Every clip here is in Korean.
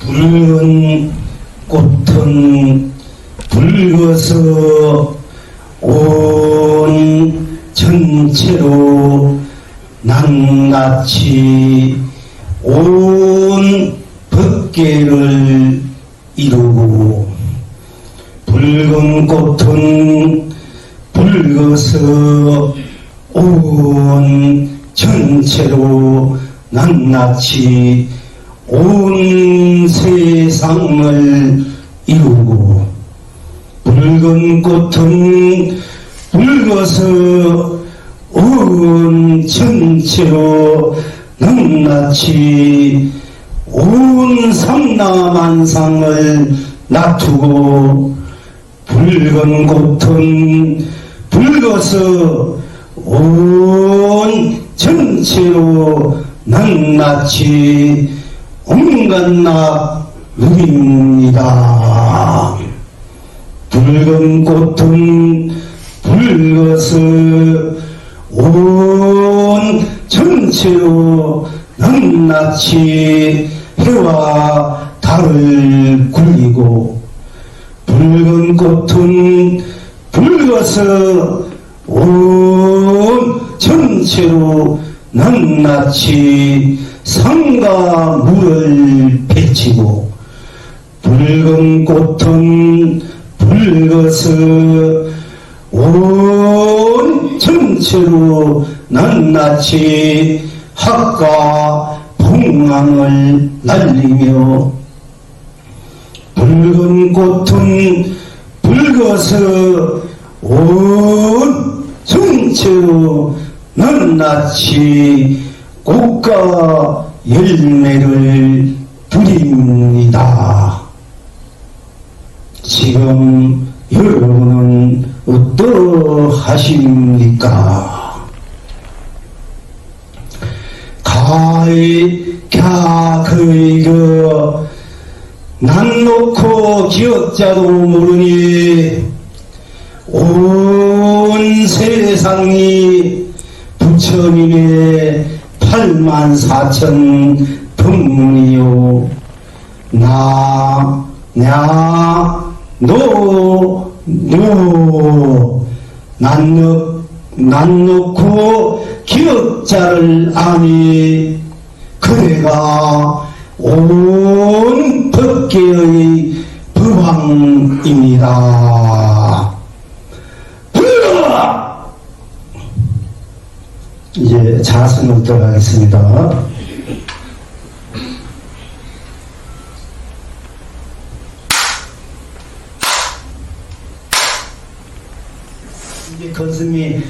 붉은 꽃은 붉어서 온 전체로 낱낱이 온 법계를 이루고, 붉은 꽃은 붉어서 온 전체로 낱낱이 온 세상을 이루고, 붉은 꽃은 붉어서 온 전체로 낱낱이 온 삼라만상을 놔두고, 붉은 꽃은 붉어서 온 전체로 낱낱이 온갖 누립니다. 붉은 꽃은 붉어서 온 전체로 낱낱이 해와 달을 굴리고, 붉은 꽃은 붉어서 온 전체로 낱낱이 산과 물을 베치고, 붉은 꽃은 붉어서 온 전체로 낱낱이 학과 풍랑을 날리며, 붉은 꽃은 붉어서 온 전체로 낱낱이 꽃과 열매를 드립니다. 지금 여러분은 어떠하십니까? 가히 갸그이그 난 놓고 기억자도 모르니 온 세상이 부처님의 84,000 법문이요, 난 놓고 기억자를 아니, 그대가 온 법계의 법왕입니다. 이제 자성을 들어가겠습니다. 이제 건승이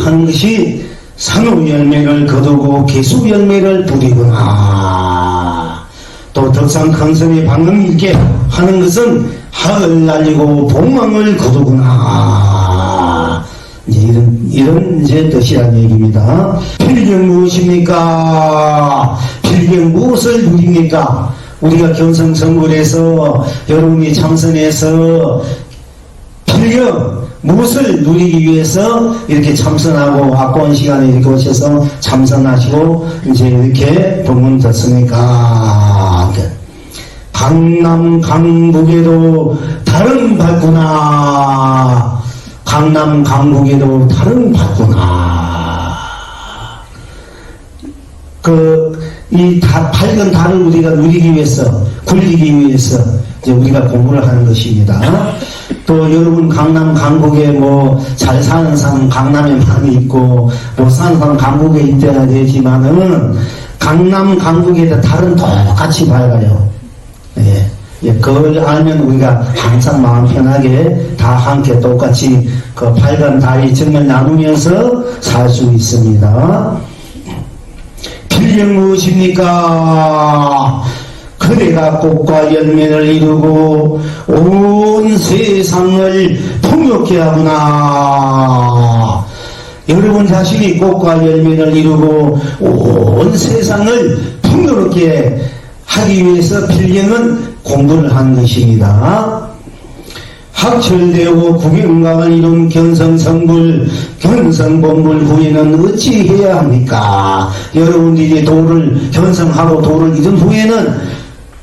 하는 것이 산후 열매를 거두고 계수 열매를 부리구나. 또 덕상 컨성이 방금 있게 하는 것은 학을 날리고 봉황을 거두구나. 이런 이제 뜻이란 얘기입니다. 필경 무엇입니까? 필경 무엇을 누립니까? 우리가 견성성불에서 여러분이 참선해서 필경 무엇을 누리기 위해서 이렇게 참선하고 아까운 시간에 이렇게 오셔서 참선하시고 이제 이렇게 법문 듣습니까? 강남 강북에도 다른 밝구나. 강남 강북에도 다른 밝구나. 이 밝은 달을 우리가 누리기 위해서, 굴리기 위해서 이제 우리가 공부를 하는 것입니다. 또 여러분 강남 강북에 뭐 잘 사는 사람 강남에 많이 있고 못 사는 사람 강북에 있어야 되지만은 강남 강북에도 달은 똑같이 밝아요. 예. 그걸 알면 우리가 항상 마음 편하게 다 함께 똑같이 그 밝은 달이 정말 나누면서 살 수 있습니다. 필경 무엇입니까? 그대가 꽃과 열매를 이루고 온 세상을 풍요케 하구나. 여러분 자신이 꽃과 열매를 이루고 온 세상을 풍요롭게 하기 위해서 필경은 공부를 하는 것입니다. 학철되고 구경강을 이룬 견성성불 견성본불 후에는 어찌해야 합니까? 여러분들이 도를 견성하고 도를 이룬 후에는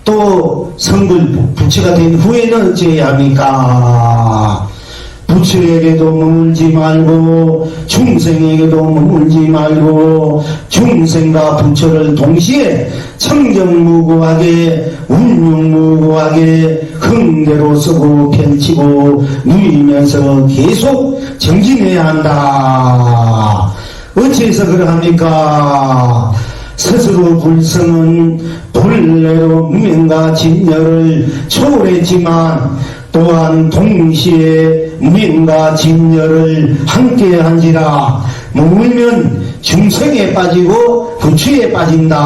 또 성불 부처가 된 후에는 어찌해야 합니까? 부처에게도 머물지 말고 중생에게도 머물지 말고 중생과 부처를 동시에 청정무구하게 운용무구하게 흥대로 쓰고 펼치고 누리면서 계속 정진해야 한다. 어찌해서 그러합니까? 스스로 불성은 본래로 무명과 진열을 초월했지만 또한 동시에 무명과 진열을 함께한지라 머물면 중생에 빠지고 부처에 빠진다.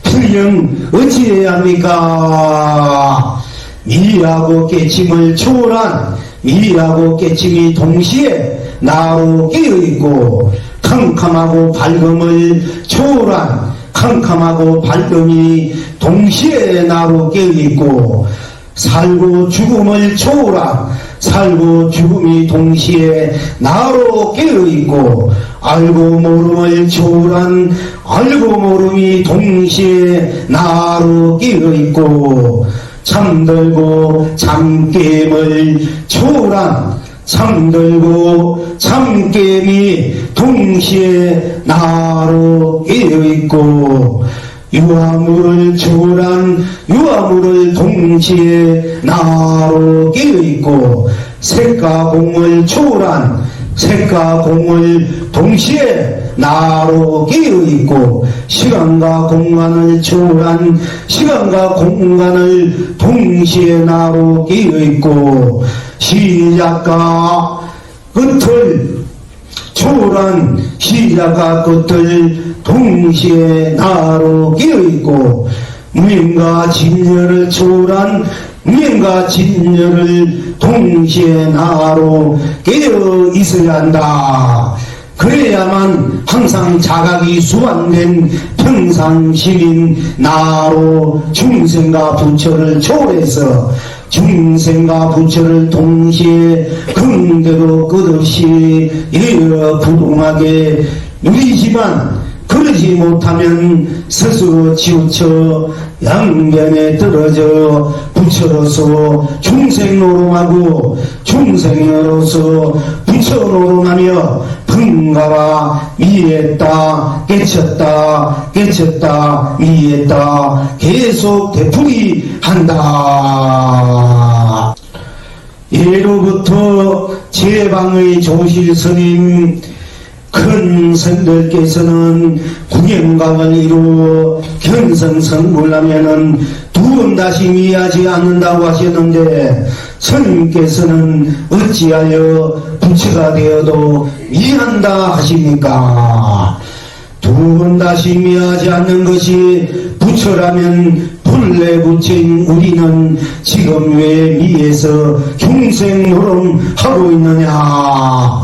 필령 어찌해야 합니까? 미하고 깨침을 초월한 미하고 깨침이 동시에 나로 깨어있고 캄캄하고 밝음을 초월한 캄캄하고 밝음이 동시에 나로 깨어있고 살고 죽음을 초월한 살고 죽음이 동시에 나로 깨어있고 알고 모름을 초월한 알고 모름이 동시에 나로 깨어있고 잠들고 잠깸을 초월한 잠들고 잠깸이 동시에 나로 깨어있고 유화물을 초월한 유화물을 동시에 나로 깨어있고 색과 공을 초월한 색과 공을 동시에 나로 깨어있고 시간과 공간을 초월한 시간과 공간을 동시에 나로 깨어있고 시작과 끝을 초월한 시작과 끝을 동시에 나로 깨어있고 무명과 진열을 초월한 무명과 진열을 동시에 나로 깨어있어야 한다. 그래야만 항상 자각이 수반된 평상시인 나로 중생과 부처를 초월해서 중생과 부처를 동시에 긍대로 끝없이 부동하게 누리지만 그러지 못하면 스스로 치우쳐 양변에 떨어져 부처로서 중생 노름하고 중생으로서 부처 노름하며 분가와 미했다 깨쳤다 깨쳤다 미했다 계속 되풀이한다. 예로부터 제방의 조실스님 큰 선들께서는 구경각을 이루어 견성성불하면은 두 번 다시 미하지 않는다고 하셨는데 스님께서는 어찌하여 부처가 되어도 미한다 하십니까? 두 번 다시 미하지 않는 것이 부처라면 본래 부처인 우리는 지금 왜 미해서 중생 노름하고 있느냐?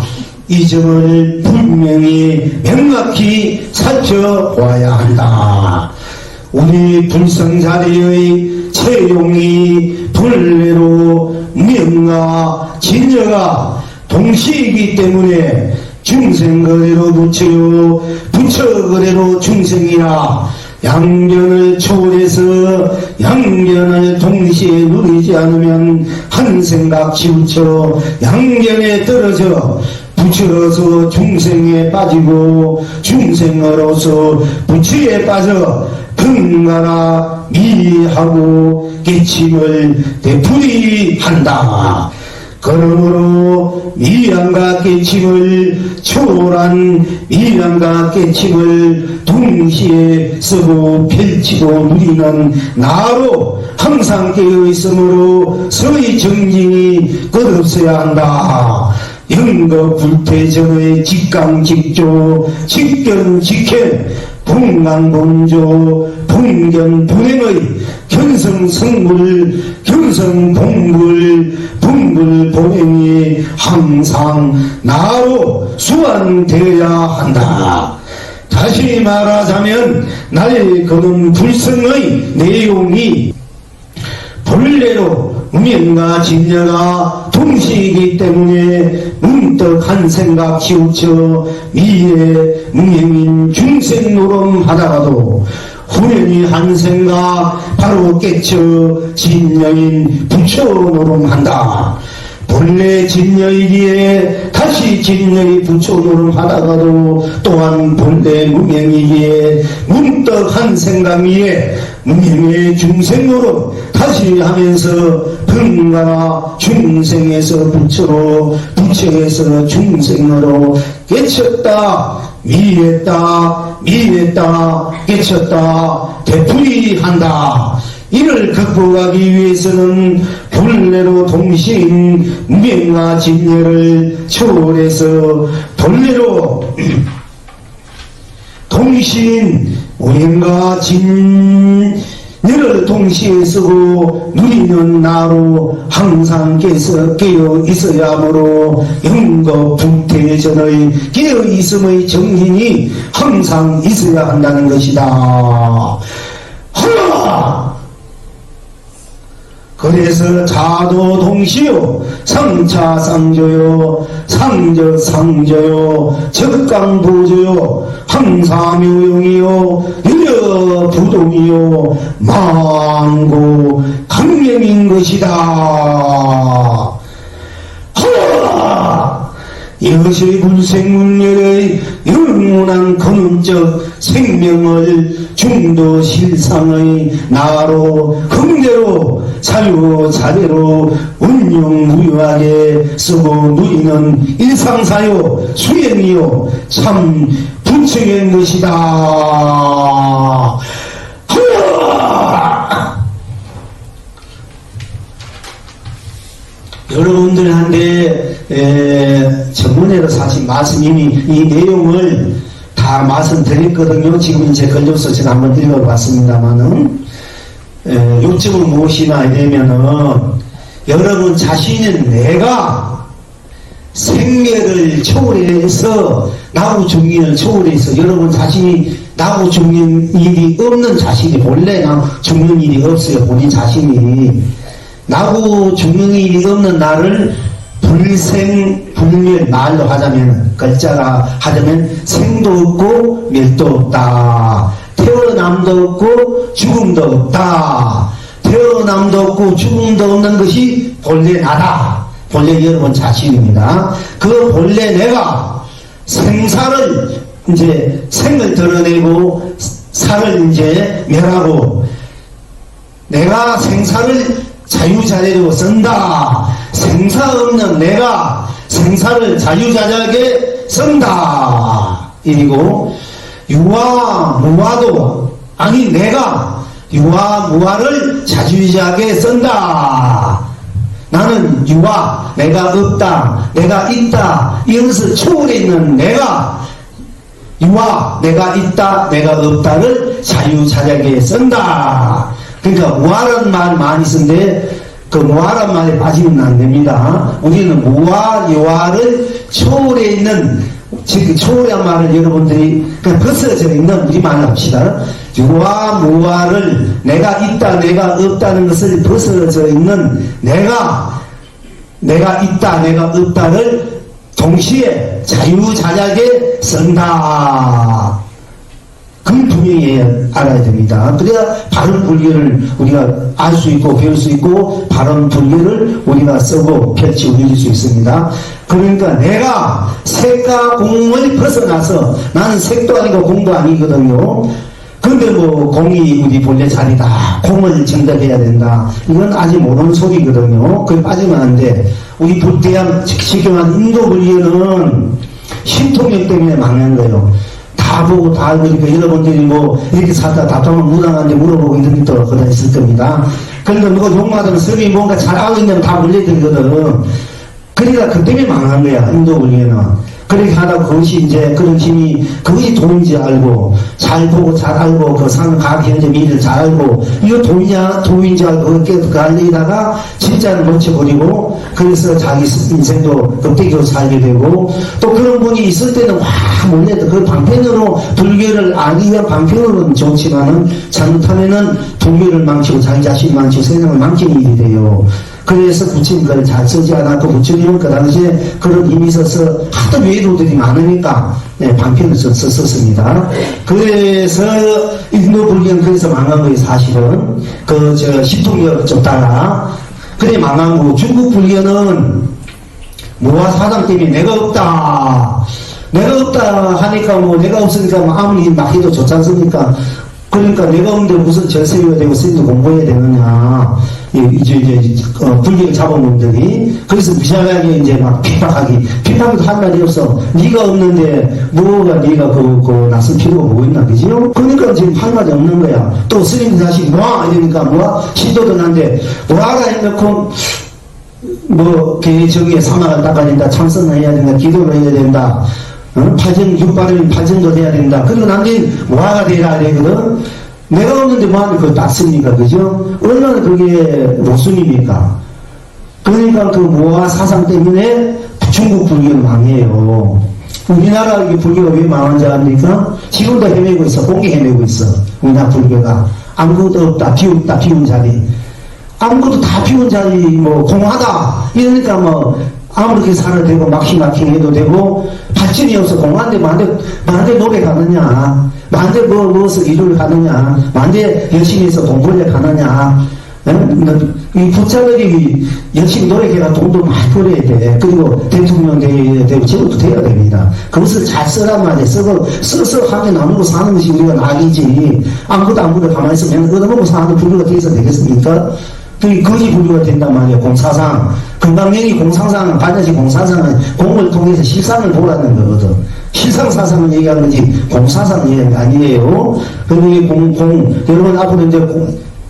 이 점을 분명히 명확히 살펴봐야 한다. 우리 불성자리의 채용이 본래로 무명과 진여가 동시이기 때문에 중생거래로 부처요 부처거래로 중생이라 양변을 초월해서 양변을 동시에 누리지 않으면 한 생각 치우쳐 양변에 떨어져 부처로서 중생에 빠지고 중생으로서 부처에 빠져 분가나 미하고 깨침을 되풀이한다. 그러므로 미양과 깨침을 초월한 미양과 깨침을 동시에 쓰고 펼치고 누리는 나로 항상 깨어있으므로 서의 정진이 끝없어야 한다. 영거 불태전의 직강직조 직견직현 봉강봉조 봉견봉행의 견성성불 견성봉불 봉불봉행이 항상 나로 수완되어야 한다. 다시 말하자면 나의 그는 불성의 내용이 본래로 무명과 진여가 동시이기 때문에 문득 한 생각 치우쳐 미래 무명인 중생 노름 하다가도 후련히 한 생각 바로 깨쳐 진여인 부처 노름한다. 본래 진여이기에 다시 진여이 부처 노름하다가도 또한 본래 무명이기에 문득 한 생각 위에 무명의 중생 노름 다시 하면서 번가나 중생에서 부처로 부처에서 중생으로 깨쳤다 미했다 깨쳤다 되풀이한다. 이를 극복하기 위해서는 본래로 동시인 무명과 진여를 초월해서 본래로 동시인 무명과 진여를 동시에 쓰고 누리는 나로 항상 깨어 있어야 하므로 영겁불태전의 깨어 있음의 정신이 항상 있어야 한다는 것이다. 하나! 그래서 자도 동시요 상차 상조요 상저 상조요 적강보조요 항사묘용이요 유려 부동이요 망고 강명인 것이다. 하라! 이것이 불생문열의 영원한 근원적 생명을 중도 실상의 나로 긍대로 사유자대로 운용무효하게 쓰고 누리는 일상사요 수행이요 참 부처인 것이다. 하라! 여러분들한테 전문회로 사실 말씀 이미 이 내용을 다 말씀드렸거든요. 지금 이제 걸려서 제가 한번 읽어봤습니다만은 요점은 무엇이나 이러면은 여러분 자신은 내가 생계를 초월해서 나하고 중견을 초월해서 여러분 자신이 나하고 중견 일이 없는 자신이 본래 나하고 중견 일이 없어요. 본인 자신이 나하고 중견 일이 없는 나를 불생불멸 말로 하자면 글자가 하자면 생도 없고 멸도 없다. 태어남도 없고 죽음도 없다. 태어남도 없고 죽음도 없는 것이 본래 나다. 본래 여러분 자신입니다. 그 본래 내가 생사를 이제 생을 드러내고 살을 이제 멸하고 내가 생사를 자유자재로 쓴다. 생사 없는 내가 생사를 자유자재하게 쓴다. 이리고 유아 무아도 아니 내가 유아 무아를 자유자재하게 쓴다. 나는 유아 내가 없다 내가 있다 이것을 초월해 있는 내가 유아 내가 있다 내가 없다를 자유자재하게 쓴다. 그러니까 무아라는 말 많이 쓰는데 그 무아란 말에 빠지면 안 됩니다. 우리는 무아 유아를 초월해 있는 즉 초월한 말을 여러분들이 그냥 벗어져 있는 우리말로 합시다. 유아 무아를 내가 있다 내가 없다는 것을 벗어져 있는 내가 있다 내가 없다를 동시에 자유자재하게 쓴다. 그걸 분명히 알아야 됩니다. 그래야 바른 불교를 우리가 알 수 있고 배울 수 있고 바른 불교를 우리가 쓰고 펼치고 누릴 수 있습니다. 그러니까 내가 색과 공을 벗어나서 나는 색도 아니고 공도 아니거든요. 근데 뭐 공이 우리 본래 자리다. 공을 정답해야 된다. 이건 아직 모르는 소리거든요. 그게 빠지면 안 돼. 우리 불대한 지경한 인도 불교는 신통력 때문에 망하는 거예요. 다 보고 다 알고 있으니까 여러분들이 뭐 이렇게 살다 답답하면 무당한테 물어보고 이런 게 또 그다 있을 겁니다. 그러니까 누가 욕마든 설이 뭔가 잘 알고 있는 다 물려들거든. 그러니까 그 때문에 망한 거야 인도 불교는. 그렇게 하다 그것이 이제 그런 힘이 그것이 돈인지 알고 잘 보고 잘 알고 그 상각 현재 미래를 잘 알고 이거 돈인지 알고 그렇게 갈리다가 진짜를 놓쳐버리고 그래서 자기 인생도 껍데기로 살게 되고 또 그런 분이 있을 때는 와 몰래 그 방편으로 불교를 알기 위한 방편으로는 좋지만은 잘못하면은 불교를 망치고 자기 자신을 망치고 세상을 망치는 일이 돼요. 그래서 부처님 그걸 잘 쓰지 않았고, 부처님은 그 당시에 그런 힘이 있어서 하도 외도들이 많으니까 방편을 썼습니다. 그래서 인도 불교는 그래서 망한 거예요. 사실은 신통력 좀 따라 그래 망한 거고, 중국 불교는 무아사당 때문에 내가 없다 하니까 뭐 내가 없으니까 뭐 아무리 막 해도 좋지 않습니까? 그러니까 내가 없는데 무슨 절세해야 되고 스님도 공부해야 되느냐. 불교를 잡은 놈들이. 그래서 무시하게 이제 막 핍박도 한 말이 없어. 네가 없는데 뭐가 네가 낯설 필요가 뭐 있나, 그지요? 그러니까 지금 할 말이 없는 거야. 또 스님 다시 이러니까 시도도 난데 뭐하가 해놓고 저기에 사막을 닦아야 된다, 참선을 해야 된다, 기도를 해야 된다, 육발이면 팔전도 돼야 된다. 그리고 남긴 뭐하가 되라 그러거든. 내가 없는데 뭐하면 그거 땄습니까? 그죠? 얼마나 그게 모순입니까? 그러니까 그 모아 사상 때문에 중국 불교는 망해요. 우리나라 불교가 왜 망한지 압니까? 지금도 헤매고 있어. 공개 헤매고 있어. 우리나라 불교가. 아무것도 없다. 비운 자리. 아무것도 다 비운 자리, 공하다. 이러니까 아무렇게 살아도 되고, 막히해도 되고, 발전이 없어. 공한데, 만데 노래 가느냐. 만데 무엇을 이루려 가느냐. 만데 열심히 해서 돈 벌려 가느냐. 이 부자들이 열심히 노력해가 돈도 많이 벌어야 돼. 그리고 대통령 돼야 되고, 제국도 돼야 됩니다. 그것을 잘 쓰란 말이야. 써서 하면 나누고 사는 것이 우리가 낙이지. 아무것도 안 벌어 가만히 있으면 얻어먹고 사는 불교가 돼서 되겠습니까? 그게 거지 불교가 된단 말이에요. 공사상. 금강경이 공상상, 반야시 공사상은 공을 통해서 실상을 보라는 거거든. 실상사상을 얘기하는 거지, 공사상 얘기 아니에요. 그리고 여러분 앞으로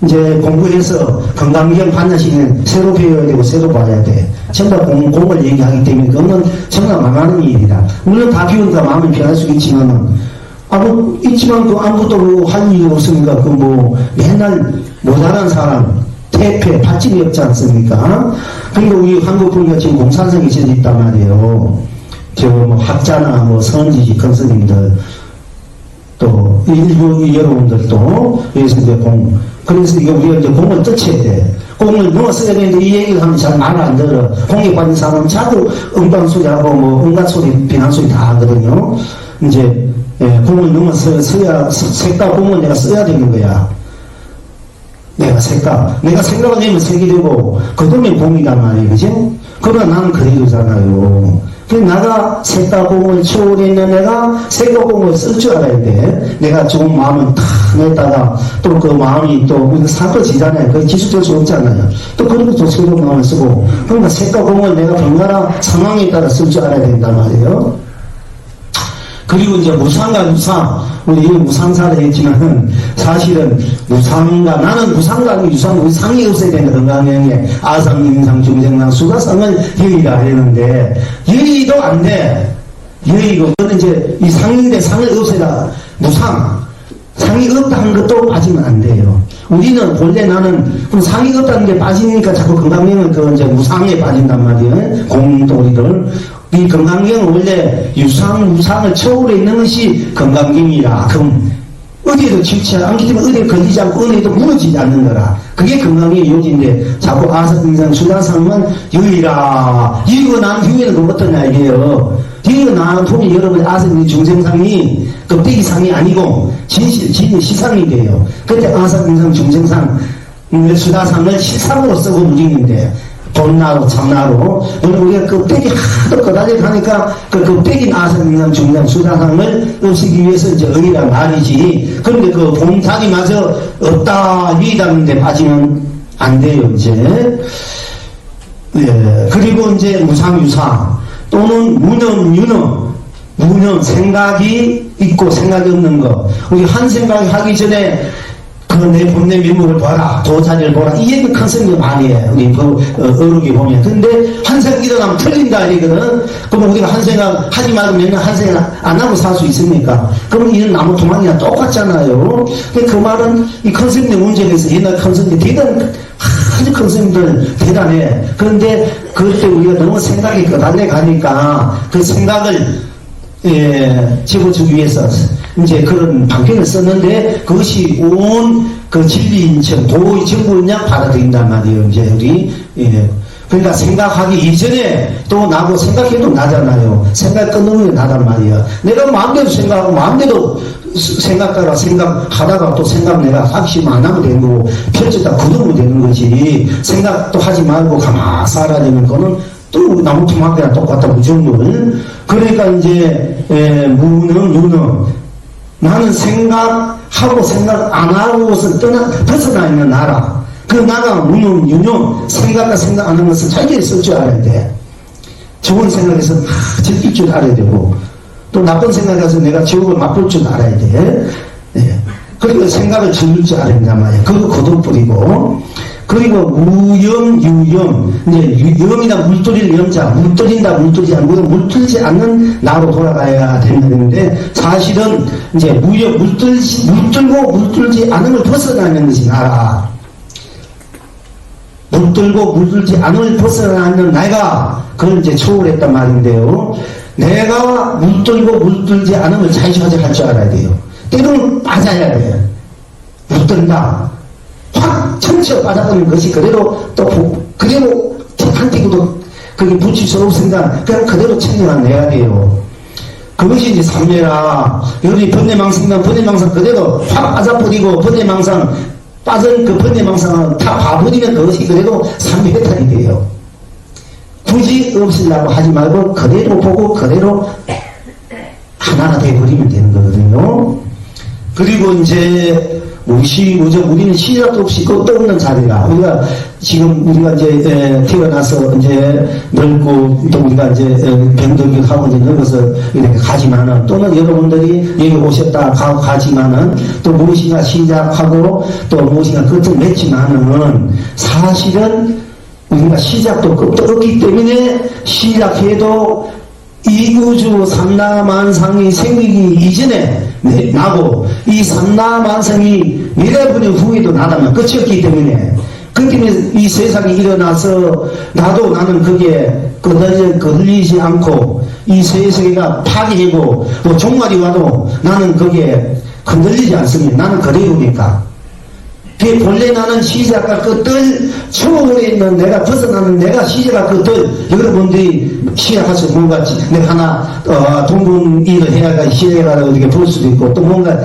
이제 공부해서 금강경 반야시는 새로 배워야 되고, 새로 봐야 돼. 전부 다 공을 얘기하기 때문에, 그거는 전부 다 망하는 일이다. 물론 다 비우니까 마음이 변할 수 있지만은, 있지만 아무것도 할 일이 없으니까, 맨날 모자란 사람, 대패, 받침이 없지 않습니까? 그리고 우리 한국 불교가 지금 공산성이 있어져 있단 말이에요. 학자나 선지지, 큰 스님들, 또, 일부 여러분들도, 그래서 그래서 우리가 이제 공을 떨쳐야 돼. 공을 누가 써야 되는데 이 얘기를 하면 잘 말 안 들어. 공에 빠진 사람은 자꾸 음방소리하고 온갖 소리, 비난소리 다 하거든요. 이제, 공을 누가 써야, 색깔 공을 내가 써야 되는 거야. 내가 생각을 내면 색이 되고, 그러면 공이란 말이에요. 그죠? 그러나 나는 그래도잖아요. 그래서 내가 색깔공을 초월했는 내가 색깔공을 쓸 줄 알아야 돼. 내가 좋은 마음을 탁 냈다가, 또 그 마음이 또, 우리가 사고지잖아요. 그게 기술될 수 없잖아요. 또 그런 것도 새로운 마음을 쓰고, 그러니까 색깔공을 내가 번갈아 상황에 따라 쓸 줄 알아야 된단 말이에요. 그리고 이제 무상과 유상, 우리 무상사를 했지만 사실은 나는 무상과 유상, 우리 상이 없어야 되는 건강형에 아상, 임상, 중생상, 수가상을 여의라 했는데 여의도 안 돼. 여의고 그거는 이제 이 상인데 상을 없애라. 무상. 상이 없다는 것도 빠지면 안 돼요. 우리는 본래 나는 상이 없다는 게 빠지니까 자꾸 건강형은 그 이제 무상에 빠진단 말이에요. 공동이들. 이 건강경은 원래 무상을 초월해 있는 것이 건강경이라. 그럼 어디에도 지치 않기 때문에 어디에 걸리지 않고 어디에도 무너지지 않는 거라. 그게 건강의 요지인데 자꾸 아사등상 수다상은 유의라. 이거 난 후에는 어떠냐 이게요. 이거 난 통이 여러분 아사등상 중생상이 껍데기상이 아니고 시상이 돼요. 그때 아사등상 중생상 수다상을 시상으로 쓰고 움직이는데 본나로 참나로 우리가 껍데기 하도 거다지 하니까 그 껍데기 아사등상 중생 수다상을 없애기 위해서 이제 의란 말이지. 그런데 그 본탕이 마저 없다 위다는데 빠지면 안 돼요 이제. 예. 그리고 이제 무상유상 또는 무념 생각이 있고 생각이 없는 거. 우리 한 생각이 하기 전에 내 본내 면목을 봐라, 도자리를 보라. 이 얘기 컨셉이 많이 해요. 우리 어록이 보면. 근데 한 생각 일어나면 틀린다 이거거든. 그러면 우리가 한 생각 하지 말고 맨날 한 생각 안 하고 살 수 있습니까? 그러면 이런 나무 도망이랑 똑같잖아요. 그 말은 이 컨셉의 문제가 있어. 옛날 컨셉이 아주 컨셉들 대단해. 그런데 그때 우리가 너무 생각이 달려가니까 그 생각을 집어주기 위해서 이제 그런 방편을 썼는데 그것이 온 그 진리인청 도의 정보냐 받아들인단 말이에요. 이제 우리 예. 그러니까 생각하기 이전에 또 나고 생각해도 나잖아요. 생각 끊는 게 나단 말이야. 내가 마음대로 생각하고 마음대로 생각하다가 생각하다가 또 생각 내가 확신 안 하면 되는 거고 펼쳤다 굳으면 되는 거지. 생각도 하지 말고 가만 살아야 되는 거는 또 나무 토막이랑 똑같다 무정물. 그러니까 이제 무능 나는 생각하고 생각 안 하고서 벗어나 있는 나라. 그 나가 무능 유능 생각과 생각 안 하는 것을 자기에 쓸 줄 알아야 돼. 좋은 생각에서 즐길 줄 알아야 되고 또 나쁜 생각에서 내가 지옥을 맛볼 줄 알아야 돼. 네. 그리고 생각을 즐길 줄 알아야 된단 말이야. 그거 거듭뿌리고 그리고 무염 유염 이제 염이나 물들일 염자 물들인다 물들지 않고 물들지 않는 나로 돌아가야 된다는데 사실은 이제 무염 물들고 물들지 않음을 벗어나는 것이 나라. 물들고 물들지 않을 벗어나는 내가 그걸 이제 초월했단 말인데요. 내가 물들고 물들지 않음을 자유자재할 줄 알아야 돼요. 때로는 빠져야 돼요. 물든다. 확 천쳐 빠져버리는 것이 그대로 그대로 한티구도 그게 붙일 수 없으니까 그냥 그대로 챙겨만 내야 돼요. 그것이 이제 삼매라. 여기 번뇌망상이면 번뇌망상 그대로 확 빠져버리고 번뇌망상 빠진 그 번뇌망상은 다 봐버리면 그것이 그래도 삼매해탈이 돼요. 굳이 없으려고 하지 말고 그대로 보고 그대로 하나가 돼버리면 되는 거거든요. 그리고 이제 우리는 시작도 없이 떠오르는 자리라. 우리가 지금 우리가 이제 태어나서 이제 늙고 또 우리가 이제 병들기하고 이제 늙어서 이렇게 가지만은 또는 여러분들이 여기 오셨다 가지만은 또 무엇인가 시작하고 또 무엇인가 끝을 맺지만은 사실은 우리가 시작도 끝도 없기 때문에 시작해도 이 우주 삼라만상이 생기기 이전에 나고 이 삼라만상이 미래분의 후에도 나다면 끝이 없기 때문에 그 때문에 이 세상이 일어나서 나는 그게 거들리지 않고 이 세상이가 파괴되고 또 종말이 와도 나는 그게 흔들리지 않습니다. 나는 그대로니까. 본래 나는 시작과 끝을 초월해 있는 내가 벗어나는 내가 시작과 끝을 여러분들이 시작해서 뭔가 내가 하나 동분 일을 해야가 시작해가지고 이렇게 볼 수도 있고 또 뭔가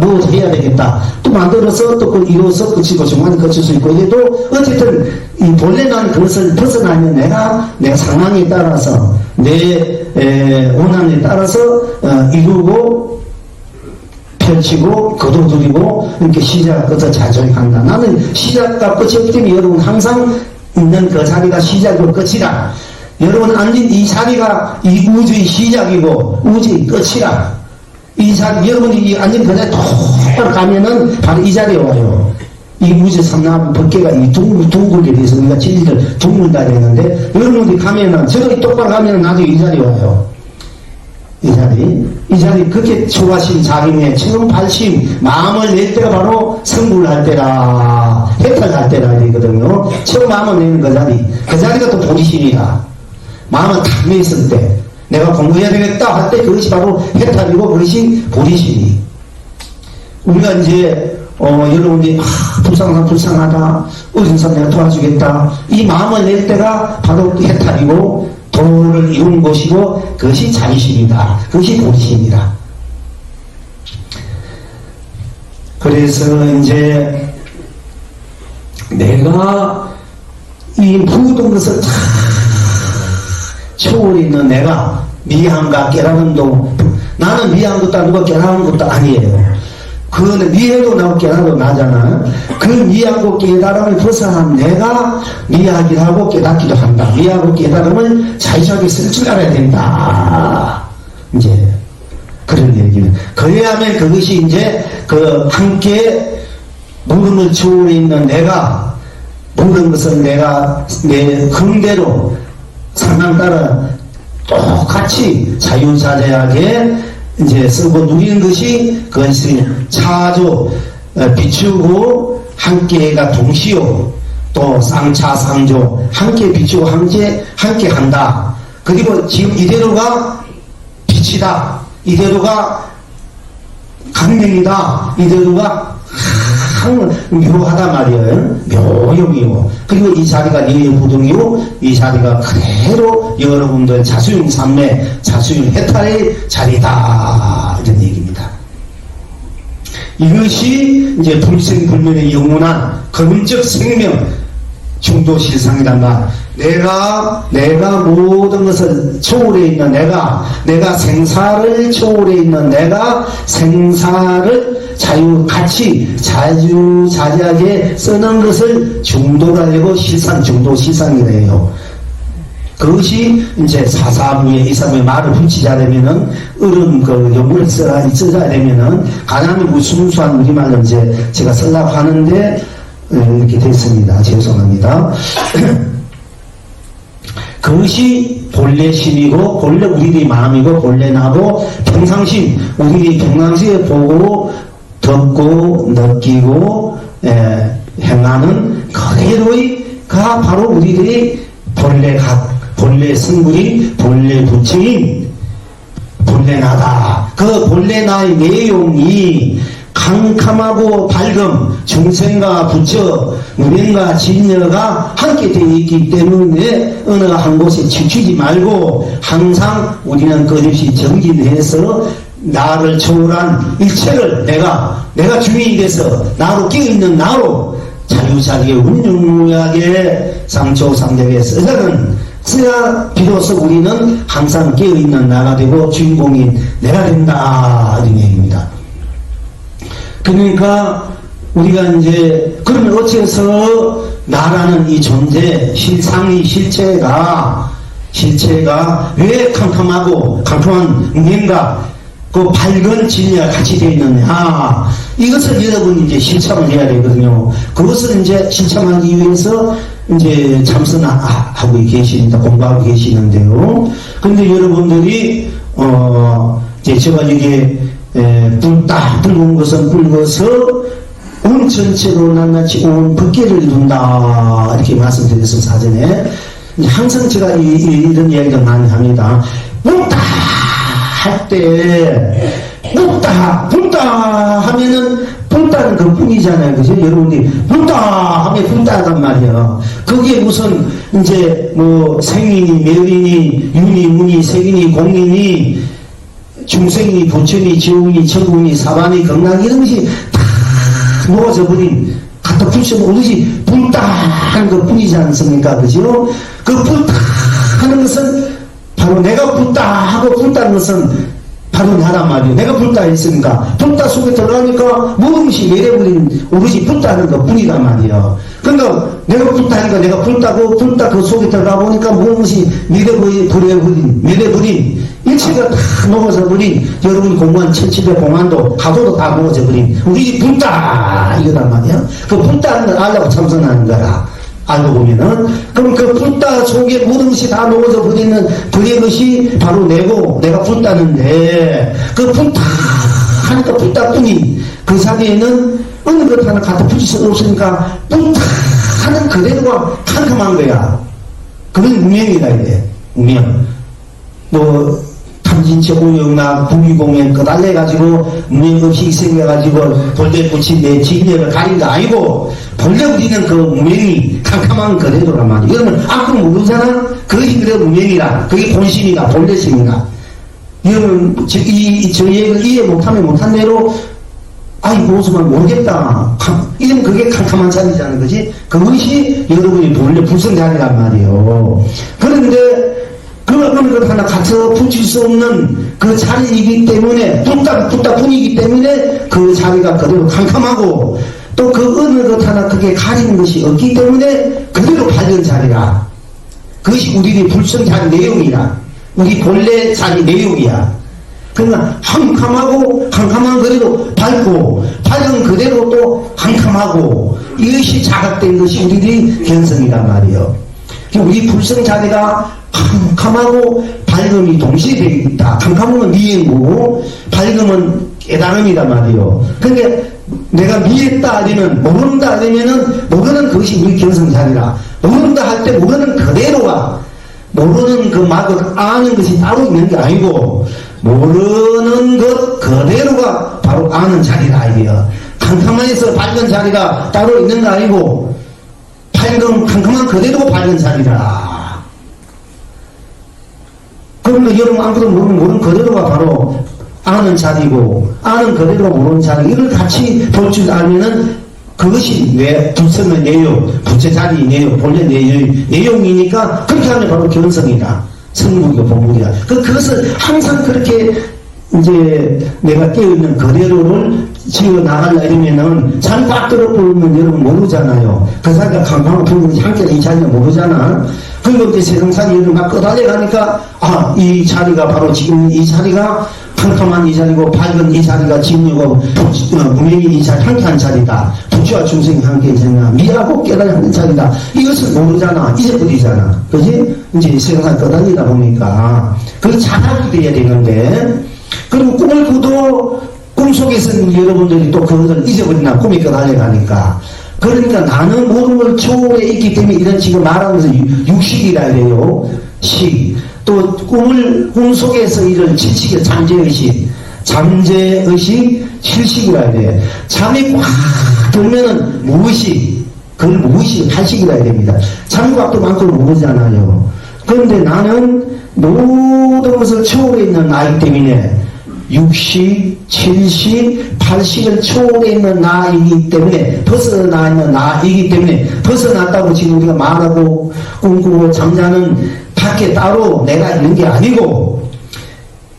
뭐 해야 되겠다 또 만들어서 또 그걸 이루어서 끝이고 중간에 끝일 수 있고 이게 또 어쨌든 이 본래 나는 그것을 벗어나면 내가 상황에 따라서 내 원한에 따라서 이루고 펼치고 거둬들이고 이렇게 시작 끝을 자주 간다. 나는 시작과 끝이 없기 때문에 여러분 항상 있는 그 자리가 시작이고 끝이라. 여러분 앉은 이 자리가 이 우주의 시작이고 우주의 끝이라. 이 자리 여러분이 앉은 그 자리에 톡 가면은 바로 이 자리에 와요. 이 우주 삼남 법계가 이 둥글게 돼서 우리가 진리를 둥글다 그랬는데 여러분이 가면은 저기 똑바로 가면은 나중에 이 자리에 와요. 이 자리 그렇게 초하신 자기의 처음 발심 마음을 낼 때가 바로 성불을 할 때라 해탈할 때라 이거든요. 처음 마음을 내는 그 자리가 또 보리심이라. 마음을 탁 냈을 때 내가 공부해야 되겠다 할 때 그것이 바로 해탈이고 그것이 보리심이. 우리가 이제 여러분들이 불쌍하다 어린 사람 내가 도와주겠다 이 마음을 낼 때가 바로 해탈이고 도를 이룬 것이고 그것이 자의심이다. 그것이 보리심이다. 그래서 이제 내가 이 모든 것을 다 초월있는 내가 미안과 깨달음도 나는 미안 것도 아니고 깨달은 것도 아니에요. 그거는 미해도 나고 깨달아도 나잖아. 그 미하고 깨달음을 벗어난 내가 미하기도 하고 깨닫기도 한다. 미하고 깨달음을 자유하게 쓸 줄 알아야 된다. 이제 그런 얘기는. 그래야만 그것이 이제 그 함께 모든 걸 초월해 있는 내가 모든 것을 내가 내 긍대로 상황 따라 똑같이 자유자재하게 이제 쓰고 누리는 것이 그것이 차조 비추고 함께가 동시요 또 쌍차상조 함께 비추고 함께 한다. 그리고 지금 이대로가 빛이다. 이대로가 강명이다. 이대로가 참 묘하단 말이에요. 묘용이요. 그리고 이 자리가 예부동이요. 이 자리가 그대로 여러분들 자수용 삼매, 자수용 해탈의 자리다. 이런 얘기입니다. 이것이 이제 불생불멸의 영원한 근원적 생명, 중도실상이란 말. 내가 모든 것을 초월해 있는 내가 생사를 초월해 있는 내가 생사를 같이 자유자재하게 쓰는 것을 중도가 되고 실상, 중도 실상이래요. 그것이 이제 사사부에 이사부에 말을 붙이자려면은 그 연구를 써야 되면은 가장 순수한 우리말로 이제 제가 쓰려고 하는데 이렇게 됐습니다. 죄송합니다. 그것이 본래 심이고 본래 우리들의 마음이고 본래 나고 평상심 우리들이 평상시에 보고 듣고 느끼고 행하는 그대로가 바로 우리들이 본래 성불인 본래 부처인 본래 나다. 그 본래 나의 내용이 캄캄하고 밝음, 중생과 부처, 무명과 진여가 함께 되어 있기 때문에 어느 한 곳에 지키지 말고 항상 우리는 끊임없이 정진해서 나를 초월한 일체를 내가 주인이 돼서 나로 깨어있는 나로 자유자재하게 운용무하게 상초상대에 써야 비로소 우리는 항상 깨어있는 나가 되고 주인공인 내가 된다. 이런 얘기입니다. 그러니까 우리가 이제 그러면 어째서 나라는 이 존재 실체가 왜 캄캄한 뭔가 그 밝은 진리가 같이 되어 있느냐, 이것을 여러분이 이제 실천을 해야 되거든요. 그것을 이제 실천하기 위해서 이제 참선하고 계십니다. 공부하고 계시는데요. 근데 여러분들이 이제 제가 이게 붉은 것은 붉어서 온 전체로 낱낱이 온 법계를 이룬다. 이렇게 말씀드렸어요, 사전에. 항상 제가 이런 이야기를 많이 합니다. 붉다 할 때, 붉다 하면은 붉다는 그 뿐이잖아요. 그죠? 여러분이 붉다 하면 붉다단 말이야. 그게 무슨 이제 뭐 생이니 멸이니 윤이 문이 색이니 공이니 중생이 부처니 지옥이 천국이 사반이 극락이 이런 것이 다 모아져 버린 갖다 붙여놓은 것이 붉다 하는 것 뿐이지 않습니까? 그죠? 그 붉다 하는 것은 바로 내가 붉다 하고 붉다는 것은 바로 나란 말이에요. 내가 붉다 했으니까 붉다 속에 들어가니까 모든 것이 매려버린 오롯이 붉다는 것 뿐이란 말이에요. 그러니까 내가 붉다 하니까 내가 붉다고 붉다 그 속에 들어가 보니까 모든 것이 매려버린 일체가 다 녹아져 버린 여러분이 공부한 1700공안도 가도도 다 녹아져 버린 우리 붉다 이거단 말이야. 그 붉다는 걸 알라고 참선하는 거라. 알고 보면은 그럼 그 붉다 속에 모든 것이 다 녹아져 버리는 그의 것이 바로 내가 붉다는데 그 붉다 하니까 붉다뿐이 그 자리에는 어느 것 하나 갖다 붙일 수 없으니까 붉다 하는 그대로가 캄캄한 거야. 그건 무명이다 이래. 무명. 뭐 탐진체 오영나 구미공연 끄달래가지고 무명 없이 희생해가지고 본래 붙인 내 진리를 가린 거 아니고 본래 우리는 그 무명이 캄캄한 그대로란 말이야. 여러분 아무도 모르잖아. 그것이 그래 무명이라. 그게 본심이다. 본래심이다. 여러분 저 얘기를 이해 못하면 못한 대로 아이 모습만 모르겠다. 이러면 그게 캄캄한 자리잖아. 그지? 그것이 여러분이 본래 불성자리란 말이에요. 그런데 그 어느 것 하나 갖춰 붙일 수 없는 그 자리이기 때문에 붉다 뿐이기 때문에 그 자리가 그대로 캄캄하고 또 그 어느 것 하나 그게 가리는 것이 없기 때문에 그대로 밝은 자리라. 그것이 우리의 불성자리 내용이라. 우리 본래 자리 내용이야. 그러나 캄캄한 그대로 밝고 밝은 그대로 또 캄캄하고 이것이 자각된 것이 우리의 견성이란 말이에요. 우리 불성자리가 캄캄하고 밝음이 동시에 되어 있다. 캄캄은 미행고 밝음은 깨달음이란 말이에요. 그러니까 내가 미했다 하려면 모른다 하려면은 모르는 그것이 우리 견성자리라. 모른다 할 때 모르는 그대로가 모르는 그 막을 아는 것이 따로 있는 게 아니고 모르는 것 그대로가 바로 아는 자리라 이게요. 캄캄한 에서 밝은 자리가 따로 있는 거 아니고 밝은 캄캄한 그대로 밝은 자리라. 그러면 여러분 아무것도 모르는 그대로가 바로 아는 자리고 아는 그대로가 모르는 자리, 이걸 같이 볼 줄 알면은 그것이 왜 두성의 내용, 부처 자리 내용, 본래 내용이니까 그렇게 하면 바로 견성이다. 성불이고 본불이다. 그것을 항상 그렇게 이제 내가 깨어있는 그대로를 지어 나가려 이러면은 잠 꽉 들어버리면 여러분 모르잖아요. 그 사이가 강방을 부르는지 함께 이 자리는 모르잖아. 그리고 이제 세상살이 여러분 막 꺼달려 가니까 아, 이 자리가 바로 지금 이 자리가 캄캄한 이 자리고 밝은 이 자리가 진리고 분명히 이 자리 함께한 자리다. 부처와 중생이 함께 있잖아. 미하고 깨달아 하는 자리다. 이것을 모르잖아. 잊어버리잖아. 그지? 이제 세상을 떠다니다 보니까 그게 자각이 돼야 되는데, 그리고 꿈을 꾸도 꿈속에서는 여러분들이 또 그것을 잊어버리나, 꿈이 떠달려가니까. 그러니까 나는 모든 걸 초월해 있기 때문에 이런 지금 말하면서 육식이라 해요. 식. 또 꿈속에서 이런 칠식의 잠재의식, 칠식이라 해야 돼. 잠이 꽉 들면은 무의식, 그걸 무의식, 팔식이라 해야 됩니다. 잠이 꽉 들면 그걸 모르잖아요. 그런데 나는 모든 것을 초월해 있는 나이기 때문에 육식, 칠식, 팔식을 초월해 있는 나이기 때문에, 벗어나 있는 나이기 때문에, 벗어났다고 지금 우리가 말하고 꿈꾸고 잠자는 밖에 따로 내가 있는 게 아니고,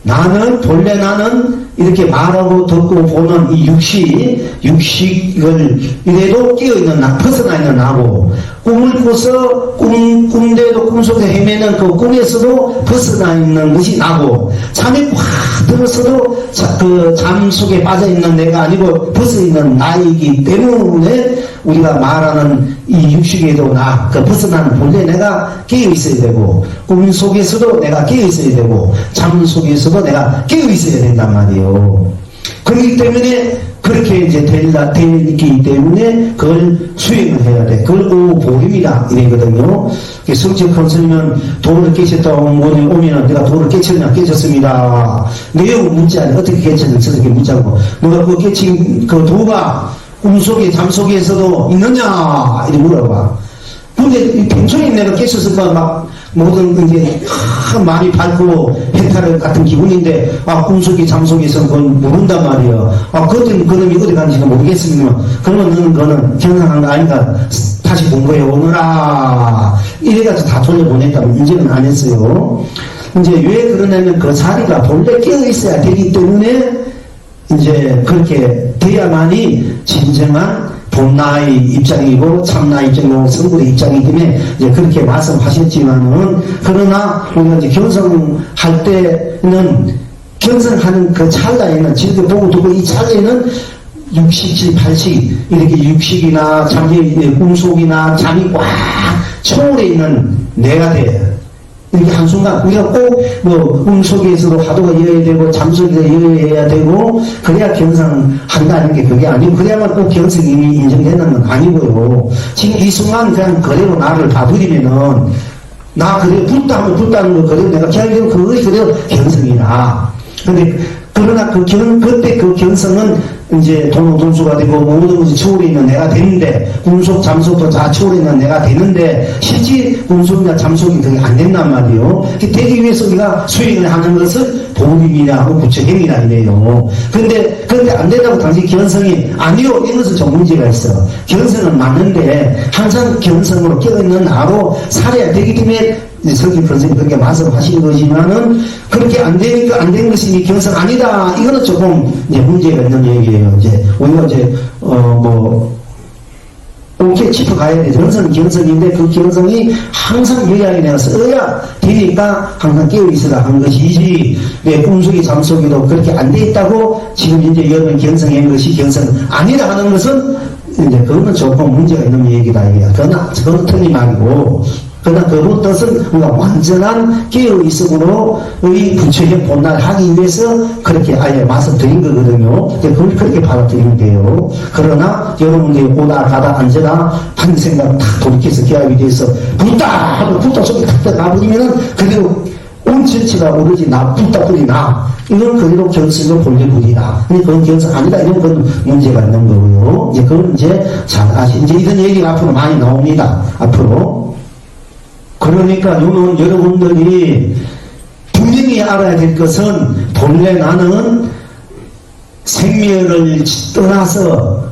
나는 본래 나는 이렇게 말하고 듣고 보는 이 육식을 이래도 끼어있는 나, 벗어나 있는 나고, 꿈을 꿔서 꿈대로 꿈속에 헤매는 그 꿈에서도 벗어나 있는 것이 나고, 잠이 꽉 들었어도 그 잠 속에 빠져있는 내가 아니고 벗어있는 나이기 때문에 우리가 말하는 이 육식에도 나, 그 벗어나는 본래 내가 깨어있어야 되고, 꿈 속에서도 내가 깨어있어야 되고, 잠 속에서도 내가 깨어있어야 된단 말이에요. 그렇기 때문에 그렇게 이제 되기 때문에 그걸 수행을 해야 돼. 그걸 오보림이다 이래거든요. 성적 컨설면 도를 깨쳤다고 오면 내가 도를 깨쳤냐? 깨쳤습니다. 내용 묻지 않아. 어떻게 깨쳤는지 저렇게 묻자고. 누가 그 깨친 그 도가 꿈속에 잠속에서도 있느냐? 이렇게 물어봐. 근데 평소에 내가 깨쳤을까 막 모든 이제 많이 밝고 해탈 같은 기분인데, 아, 꿈속에 잠속에서는 그걸 모른단 말이에요. 아, 그놈이 어디 가는지도 모르겠습니다. 그러면 너는 그거는 견성한 거 아닌가? 다시 본 거예요. 오느라. 이래가지고 다 돌려보냈다고 인정은 안 했어요. 이제 왜 그러냐면 그 자리가 본래 깨어있어야 되기 때문에 이제 그렇게 돼야만이 진정한 본나의 입장이고 참나의 입장이고 성불의 입장이기 때문에 이제 그렇게 말씀하셨지만은, 그러나 우리가 이제 견성할 때는 견성하는 그 찰나에는 지금 보고 두고 이 찰나에는 육식, 칠, 팔식 이렇게 육식이나 잠이 꿈속이나 잠이 꽉 초월해 있는 내가 돼. 이렇게 한순간 우리가 꼭 뭐 꿈속에서도 화두가 이어야 되고 잠속에서 이어야 되고 그래야 견성한다는 게 그게 아니고, 그래야만 꼭 견성이 인정되는 건 아니고요. 지금 이 순간 그냥 그대로 나를 봐버리면은 나 그대로 붙다 하면 붙다는 거 그대로 내가 기다리면 그것이 그대로 견성이라. 근데 그러나 그때 그 견성은 이제 동수가 되고 모든 것이 초월해 있는 내가 되는데, 꿈속 잠속도 다 초월해 있는 내가 되는데, 실제 꿈속이나 잠속이 그게 안 된단 말이에요. 되기 위해서 우리가 수행을 하는 것을 보림이냐 하고 부처행이라 이래요. 근데 안 된다고 당신 견성이 아니요, 이것은 좀 문제가 있어. 견성은 맞는데 항상 견성으로 깨어있는 나로 살아야 되기 때문에 성경 선생님이 그렇게 말씀하신 거지만은, 그렇게 안 되니까 안 된 것이 견성 아니다. 이거는 조금 이제 문제가 있는 얘기예요. 이제 우리가 이제 이렇게 짚어가야 돼. 견성인데 그 견성이 항상 여야에 내가 써야 되니까 항상 깨어있으라 한 것이지, 내 꿈속이 잠속에도 그렇게 안 돼 있다고 지금 이제 여러분 견성한 것이 견성 아니라 하는 것은 이제 그거는 조금 문제가 있는 얘기다 이게. 그건 틀린 말이고, 그러나 그 뜻은 우리가 완전한 깨어있음으로의 부처의 본날 하기 위해서 그렇게 아예 말씀드린 거거든요. 그걸 그렇게 받아들이면 돼요. 그러나 여러분들이 오다 가다 앉아다 한 생각 탁 돌이켜서 기합이 돼서 붙다 하고 붙다 속에 탁 가버리면은 그대로 온 전체가 오로지 나쁘다 뿌리 나. 이건 그대로 결석을 본래불이다. 근데 그건 결석 아니다. 이런 건 문제가 있는 거고요. 이제 그건 이제 잘 이제 이런 얘기가 앞으로 많이 나옵니다. 앞으로. 그러니까 요는 여러분들이 분명히 알아야 될 것은 본래 나는 생명을 떠나서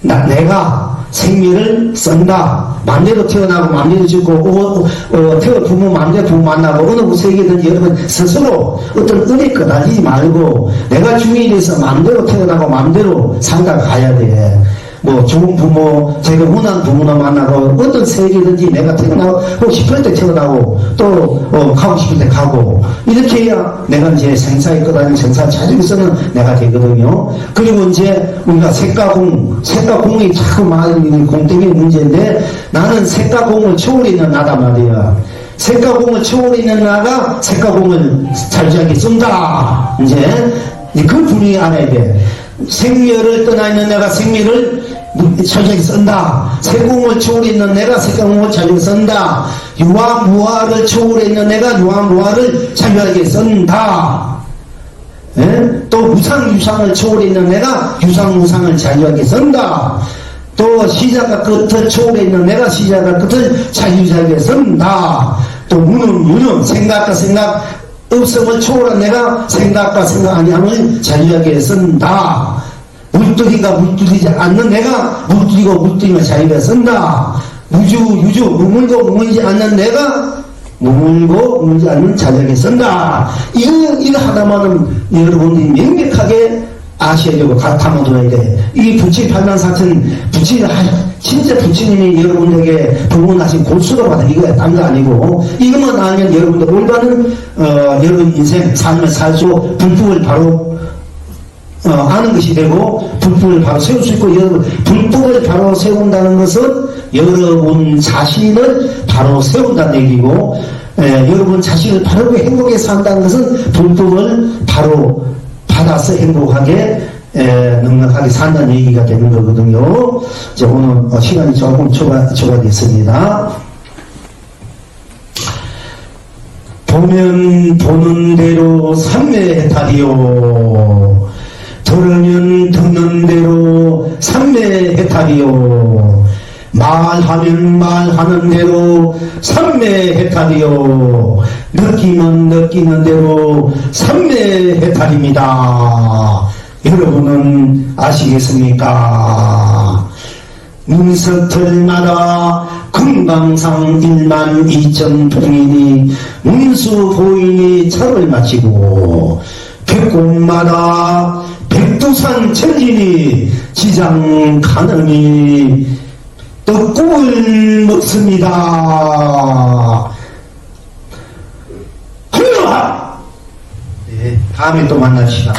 내가 생명을 쓴다. 맘대로 태어나고 맘대로 죽고 부모 맘대로 부모 만나고 어느 세계든지 여러분 스스로 어떤 은혜 끄달리지 말고 내가 주인이 돼서 맘대로 태어나고 맘대로 살다 가야 돼. 뭐 좋은 부모, 제가 원하는 부모나 만나고 어떤 세계든지 내가 태어나고 싶을 때 태어나고 또 가고 싶을 때 가고 이렇게 해야 내가 이제 생사에 끄다니는 생사 자직서는 내가 되거든요. 그리고 이제 우리가 색가공이 자꾸 많은 공 때문에 문제인데 나는 색가공을 초월해 있는 나다 말이야. 색가공을 초월해 있는 나가 색가공을 잘지하게 쓴다. 이제 그 분위기 알아야 돼. 생멸을 떠나 있는 내가 생멸을 자주하게 쓴다. 색공을 초월해 있는 내가 색공을 자주하게 쓴다. 유아무아를 초월해 있는 내가 유아무아를 자주하게 쓴다. 예? 또 무상유상을 초월해 있는 내가 유상무상을 자주하게 쓴다. 또 시작과 끝을 초월해 있는 내가 시작과 끝을 자유자하게 쓴다. 또 무는 생각과 생각 없음을 초월한 내가 생각과 생각 아니함을 자유하게 쓴다. 물들이가 물들이지 않는 내가 물들이고 물들이면 자유하게 쓴다. 유주 무물고 무물지 않는 내가 무물고 무물지 않는 자유하게 쓴다. 이거 하나만은 여러분들이 명백하게 아셔야 되고 담아둬야 돼. 이 부처 팔만사천 진짜 부처님이 여러분들에게 부문하신 골수로 받은 이거야. 딴 거 아니고 이것만 알면 여러분들 올바른 여러분 인생 삶을 살 수 불법을 바로 아는 것이 되고 불법을 바로 세울 수 있고 여러분 불법을 바로 세운다는 것은 여러분 자신을 바로 세운다는 얘기고 여러분 자신을 바르게 행복하게 산다는 것은 불법을 바로 받아서 행복하게 넉넉하게 산다는 얘기가 되는 거거든요. 이제 오늘 시간이 조금 초과됐습니다. 보면 보는 대로 삼매해탈이요. 들으면 듣는 대로 삼매해탈이요. 말하면 말하는 대로 삼매해탈이요. 느끼면 느끼는 대로 삼매해탈입니다. 여러분은 아시겠습니까? 문서틀마다 금강산 12,000통인이 문수보인이 차를 마치고 백곡마다 백두산 천진이 지장 가능이 떡국을 먹습니다. 네, 다음에 또 만납시다.